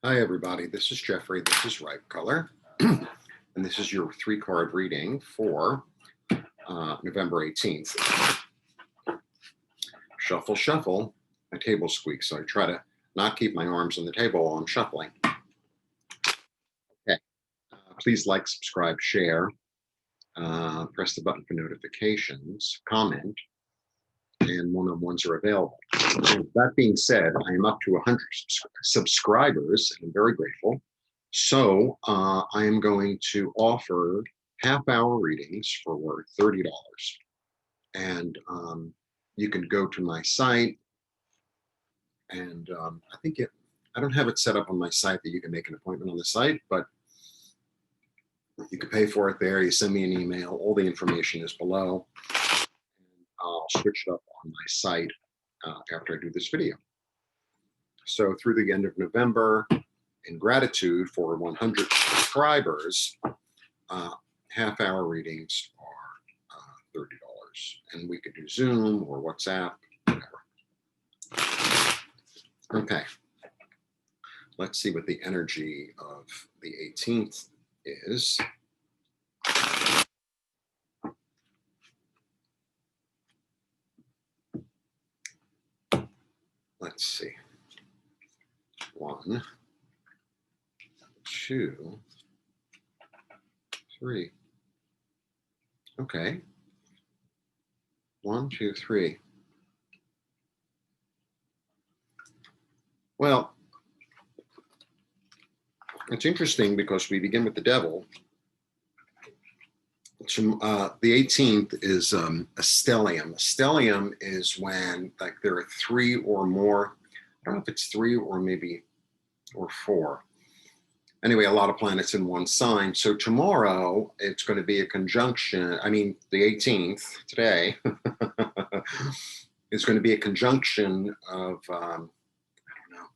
Hi, everybody. This is Jeffrey. This is Ripe Color. And this is your 3-card reading for November 18th. Shuffle, shuffle. My table squeaks, so I try to not keep my arms on the table while I'm shuffling. Okay. Please like, subscribe, share. Press the button for notifications. Comment. And one-on-ones are available. That being said, I am up to 100 subscribers, and I'm very grateful. So I am going to offer half-hour readings for $30. And you can go to my site, and I don't have it set up on my site that you can make an appointment on the site, but you can pay for it there. You send me an email. All the information is below. I'll switch it up on my site after I do this video. So through the end of November, in gratitude for 100 subscribers, half-hour readings are $30. And we could do Zoom or WhatsApp, whatever. Okay. Let's see what the energy of the 18th is. Let's see. 1, 2, 3. Okay. 1, 2, 3. Well, it's interesting because we begin with the devil. The 18th is a stellium. A stellium is when there are 3 or more. I don't know if it's 3 or maybe or 4. Anyway, a lot of planets in one sign. So tomorrow it's going to be a conjunction. I mean, the 18th today is going to be a conjunction of I don't know,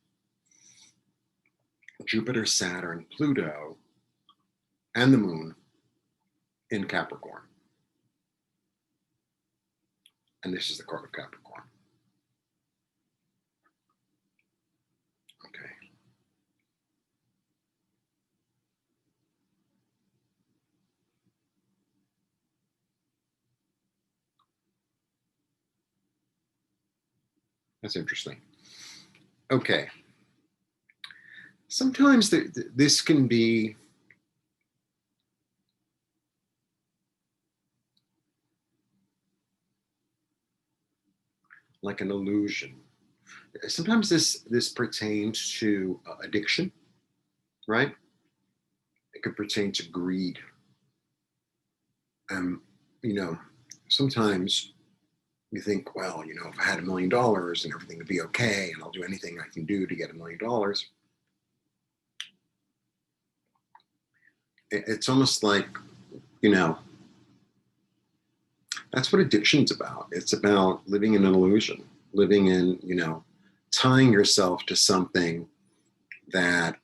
Jupiter, Saturn, Pluto, and the Moon in Capricorn. And this is the card of Capricorn. Okay. That's interesting. Okay. Sometimes this can be like an illusion. Sometimes this pertains to addiction, right? It could pertain to greed. Sometimes you think, well, if I had $1 million and everything would be okay, and I'll do anything I can do to get $1 million. It's almost like, that's what addiction's about. It's about living in an illusion, living in, tying yourself to something that,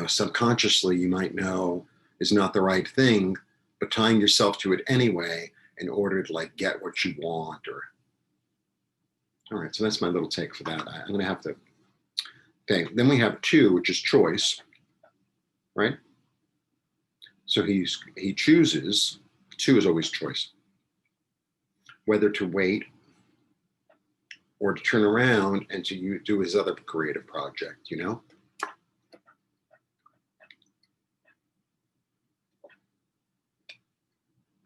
subconsciously you might know is not the right thing, but tying yourself to it anyway in order to get what you want. All right, so that's my little take for that. I'm gonna have to, okay, then we have 2, which is choice, right? So he chooses, 2 is always choice, whether to wait or to turn around and to do his other creative project,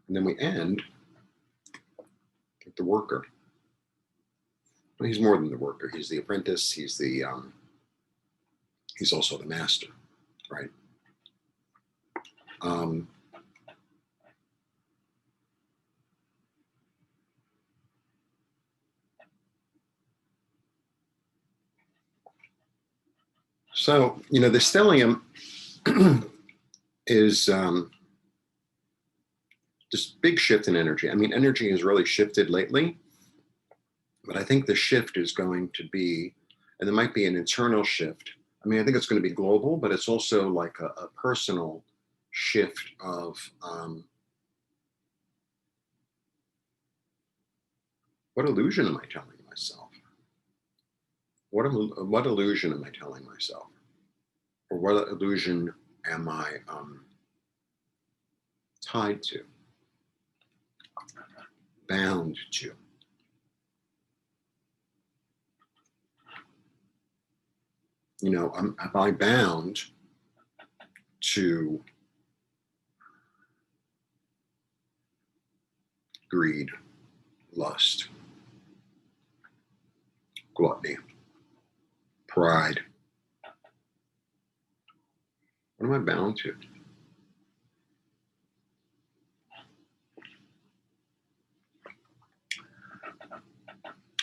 And then we end with the worker. Well, he's more than the worker. He's the apprentice. He's he's also the master, right? So, the stellium is this big shift in energy. I mean, energy has really shifted lately, but I think the shift is going to be, and there might be an internal shift. I mean, I think it's going to be global, but it's also like a personal shift of what illusion am I telling myself? What illusion am I telling myself? or what illusion am I tied to, bound to? You know, am I bound to greed, lust, gluttony, pride? What am I bound to?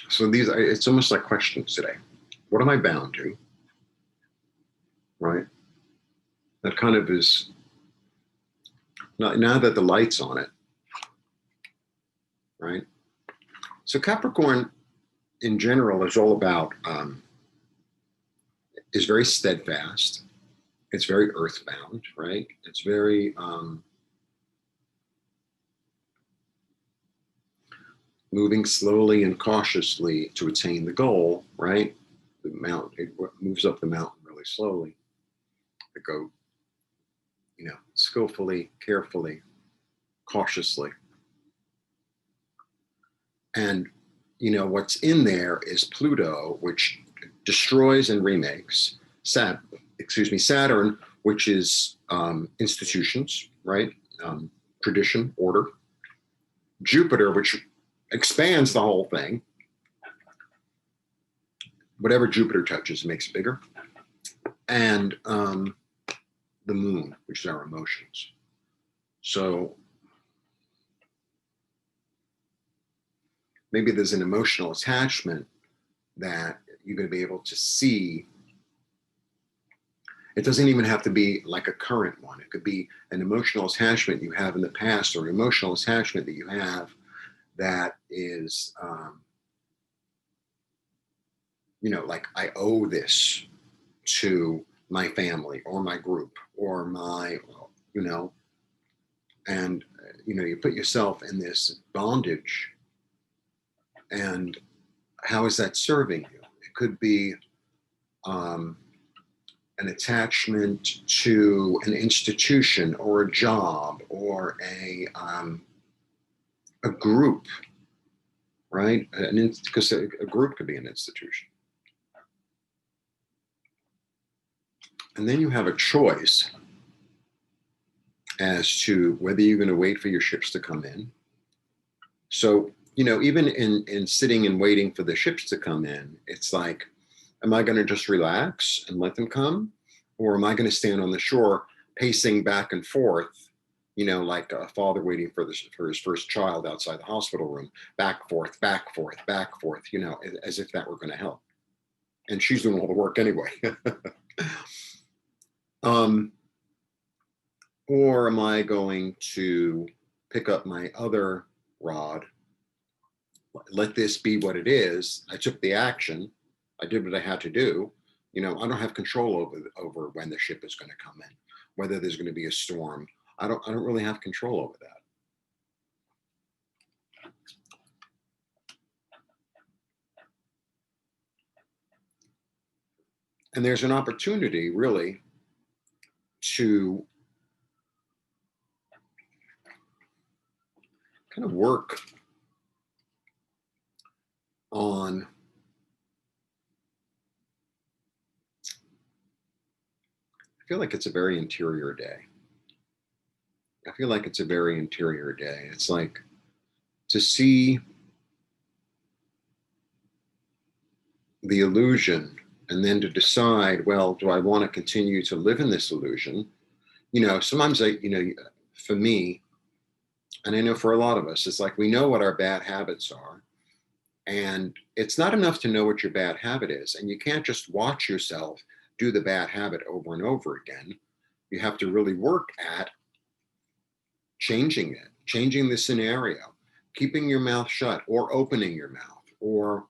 So these, it's almost like questions today. What am I bound to? Right? That kind of is, now that the light's on it, right? So Capricorn in general is all about, is very steadfast. It's very earthbound, right? It's very moving slowly and cautiously to attain the goal, right? The mountain, it moves up the mountain really slowly. The goat, you know, skillfully, carefully, cautiously. And, you know, what's in there is Pluto, which destroys and remakes. Saturn, which is institutions, right? Tradition, order. Jupiter, which expands the whole thing. Whatever Jupiter touches makes it bigger. And the moon, which is our emotions. So maybe there's an emotional attachment that you're going to be able to see. It doesn't even have to be like a current one. It could be an emotional attachment you have in the past, or an emotional attachment that you have that is, you know, like I owe this to my family or my group or my, you know, and, you know, you put yourself in this bondage. And how is that serving you? It could be an attachment to an institution or a job or a group, right? Because a group could be an institution. And then you have a choice as to whether you're going to wait for your ships to come in. So, you know, even in sitting and waiting for the ships to come in, it's like, am I going to just relax and let them come? Or am I going to stand on the shore pacing back and forth, you know, like a father waiting for his first child outside the hospital room, back, forth, back, forth, back, forth, you know, as if that were going to help. And she's doing all the work anyway. Or am I going to pick up my other rod, let this be what it is? I took the action. I did what I had to do. You know, I don't have control over when the ship is going to come in, whether there's going to be a storm. I don't really have control over that. And there's an opportunity really to kind of work on I feel like it's a very interior day. I feel like it's a very interior day. It's like to see the illusion and then to decide, well, do I want to continue to live in this illusion? You know, sometimes you know, for me, and I know for a lot of us, it's like we know what our bad habits are. And it's not enough to know what your bad habit is. And you can't just watch yourself do the bad habit over and over again. You have to really work at changing it, changing the scenario, keeping your mouth shut or opening your mouth, or,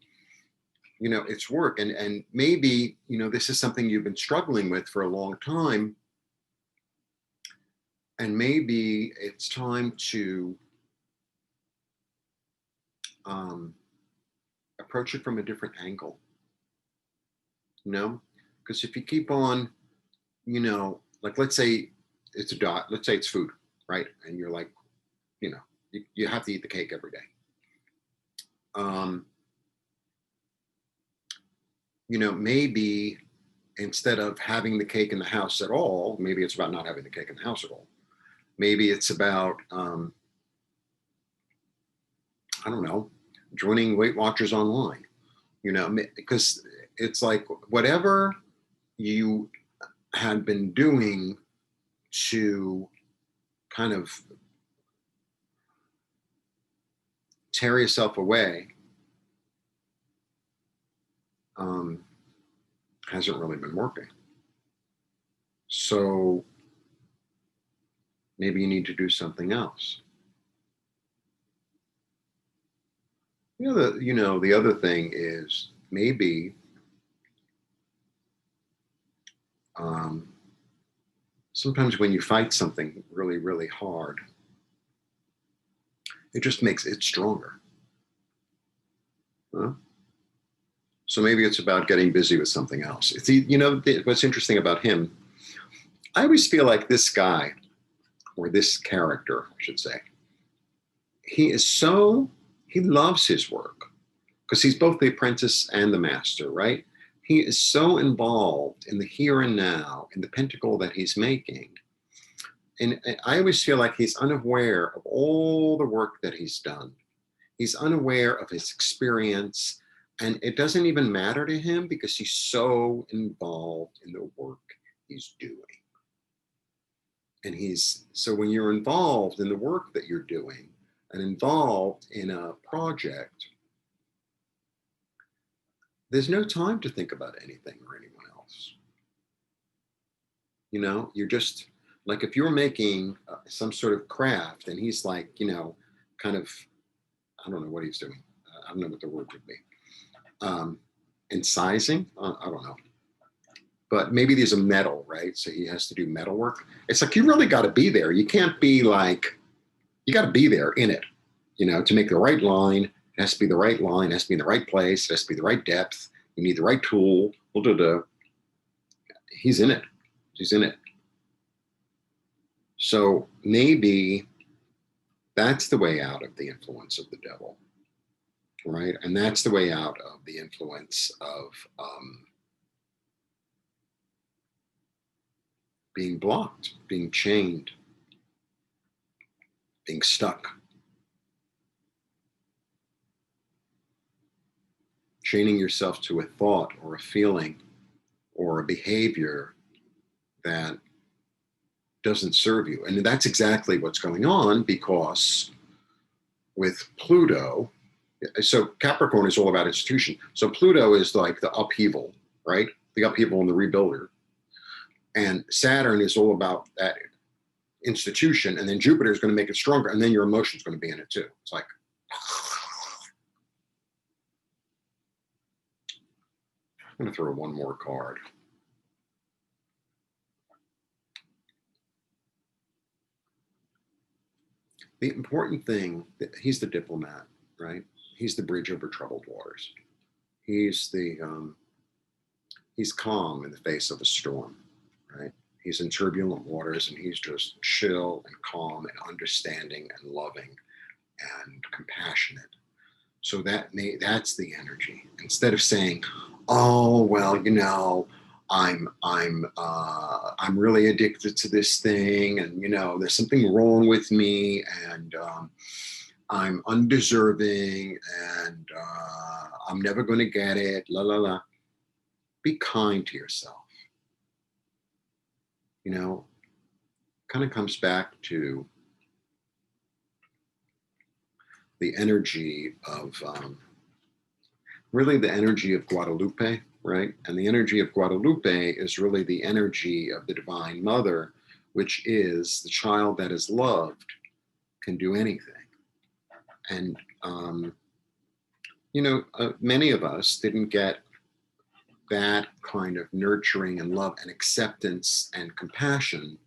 you know, it's work. And maybe, you know, this is something you've been struggling with for a long time. And maybe it's time to approach it from a different angle, you know? Because if you keep on you know, like let's say it's a dot, let's say it's food, right? And you're like, you know, you have to eat the cake every day. Um, you know, maybe instead of having the cake in the house at all, maybe it's about not having the cake in the house at all. Maybe it's about, I don't know, joining Weight Watchers online, you know, because it's like whatever you had been doing to kind of tear yourself away um, hasn't really been working. So maybe you need to do something else. The other thing is maybe um, sometimes when you fight something really, really hard, it just makes it stronger. Huh? So maybe it's about getting busy with something else. What's interesting about him, I always feel like this guy, or this character, I should say, he loves his work because he's both the apprentice and the master, right? He is so involved in the here and now, in the pentacle that he's making. And I always feel like he's unaware of all the work that he's done. He's unaware of his experience, and it doesn't even matter to him because he's so involved in the work he's doing. And so when you're involved in the work that you're doing and involved in a project, there's no time to think about anything or anyone else. You know, you're just like if you're making some sort of craft and he's like, kind of, I don't know what he's doing. I don't know what the word would be. Incising, I don't know. But maybe there's a metal, right? So he has to do metal work. It's like you really got to be there. You can't be like, you got to be there in it, to make the right line. It has to be the right line. It has to be in the right place. It has to be the right depth. You need the right tool. He's in it. He's in it. So maybe that's the way out of the influence of the devil, right? And that's the way out of the influence of being blocked, being chained, being stuck. Chaining yourself to a thought or a feeling or a behavior that doesn't serve you. And that's exactly what's going on because with Pluto, so Capricorn is all about institution. So Pluto is like the upheaval, right? The upheaval and the rebuilder. And Saturn is all about that institution. And then Jupiter is going to make it stronger. And then your emotion's going to be in it too. It's like, I'm going to throw one more card. The important thing, he's the diplomat, right? He's the bridge over troubled waters. He's calm in the face of a storm, right? He's in turbulent waters and he's just chill and calm and understanding and loving and compassionate. So that's the energy. Instead of saying, "Oh well, I'm really addicted to this thing, and there's something wrong with me, and I'm undeserving, and I'm never going to get it." La la la. Be kind to yourself. Kind of comes back to the energy of really the energy of Guadalupe, right? And the energy of Guadalupe is really the energy of the Divine Mother, which is the child that is loved can do anything. And, many of us didn't get that kind of nurturing and love and acceptance and compassion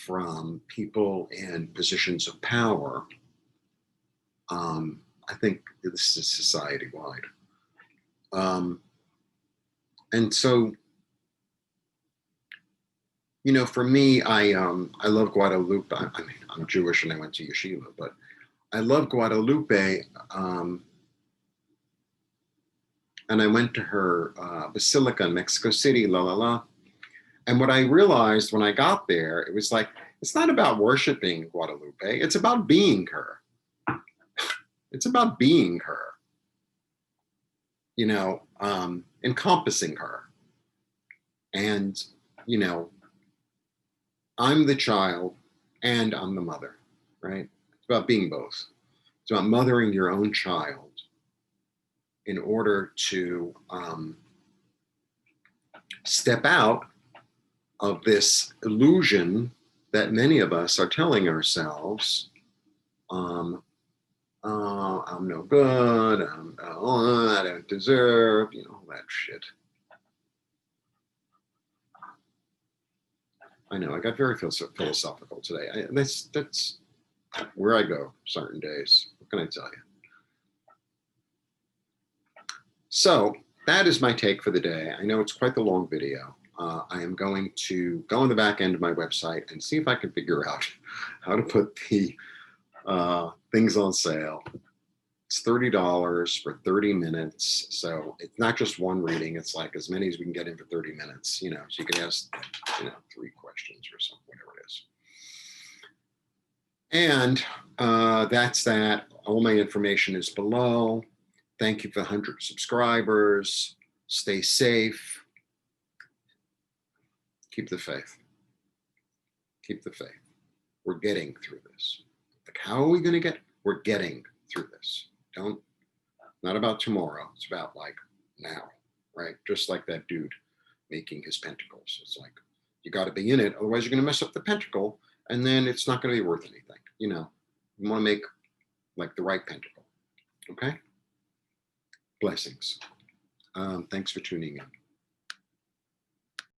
from people in positions of power. I think this is society-wide. And so You know, for me, I love Guadalupe. I mean, I'm Jewish and I went to yeshiva, but I love Guadalupe. And I went to her basilica in Mexico City, la la la. And what I realized when I got there, it was like, it's not about worshiping Guadalupe. It's about being her. It's about being her, you know, encompassing her. And, you know, I'm the child and I'm the mother, right? It's about being both. It's about mothering your own child in order to step out of this illusion that many of us are telling ourselves, I'm no good, I don't deserve, you know, all that shit. I know I got very philosophical today. That's where I go certain days. What can I tell you? So that is my take for the day. I know it's quite the long video. I am going to go on the back end of my website and see if I can figure out how to put the things on sale. It's $30 for 30 minutes. So it's not just one reading. It's like as many as we can get in for 30 minutes, you know, so you can ask, you know, 3 questions or something, whatever it is. And that's that. All my information is below. Thank you for 100 subscribers. Stay safe. Keep the faith. Keep the faith. We're getting through this. Like, how are we going to get? We're getting through this. Not about tomorrow. It's about like now, right? Just like that dude making his pentacles. It's like, you got to be in it. Otherwise, you're going to mess up the pentacle and then it's not going to be worth anything. You know, you want to make like the right pentacle. Okay. Blessings. Thanks for tuning in.